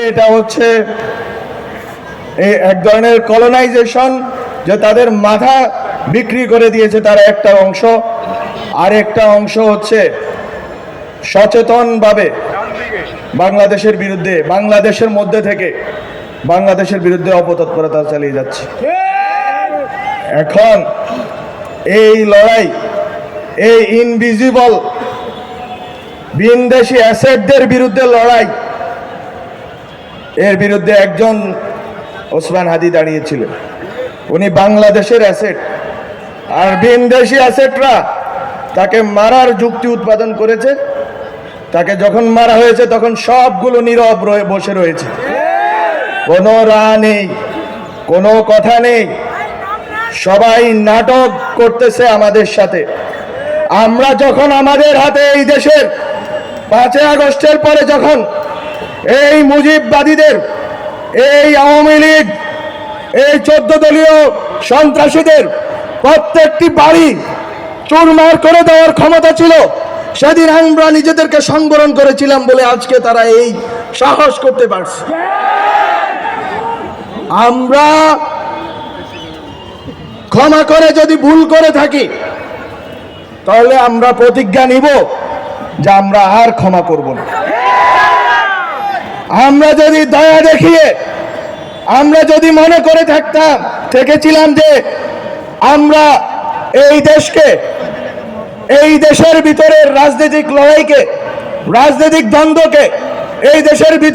এটা হচ্ছে এক ধরনের কলোনাইজেশন, যে তাদের মাথা বিক্রি করে দিয়েছে তারা একটা অংশ, আর একটা অংশ হচ্ছে সচেতনভাবে বাংলাদেশের বিরুদ্ধে, বাংলাদেশের মধ্যে থেকে বাংলাদেশের বিরুদ্ধে অপতৎপরতা চালিয়ে যাচ্ছে। এখন এই লড়াই, এই ইনভিজিবল বিনদেশি অ্যাসেটদের বিরুদ্ধে লড়াই, এর বিরুদ্ধে একজন ওসমান হাদি দাঁড়িয়েছিলেন। উনি বাংলাদেশের অ্যাসেট, আর বিনদেশি অ্যাসেটরা তাকে মারার যুক্তি উৎপাদন করেছে। তাকে যখন মারা হয়েছে তখন সবগুলো নীরব বসে রয়েছে, কোনো রা নেই, কোনো কথা নেই, সবাই নাটক করতেছে আমাদের সাথে। আমরা যখন আমাদের হাতে এই দেশের 5 আগস্টের পরে যখন এই মুজিববাদীদের, এই আওয়ামী লীগ, এই 14 দলীয় সন্ত্রাসীদের প্রত্যেকটি বাড়ি চুরমার করে দেওয়ার ক্ষমতা ছিল, সেদিন আমরা নিজেদেরকে সংবরণ করেছিলাম বলে আজকে তারা এই সাহস করতে পারছে। আমরা ক্ষমা করে যদি ভুল করে থাকি, তাহলে আমরা প্রতিজ্ঞা নিব যে আমরা আর ক্ষমা করব না। আমরা যদি দয়া দেখিয়ে, আমরা যদি মনে করে থেকেছিলাম যে আমরা এই দেশকে, এই দেশের ভিতরের রাজনৈতিক লড়াইকে, রাজনৈতিক দ্বন্দ্বকে এই দেশের ভিতরে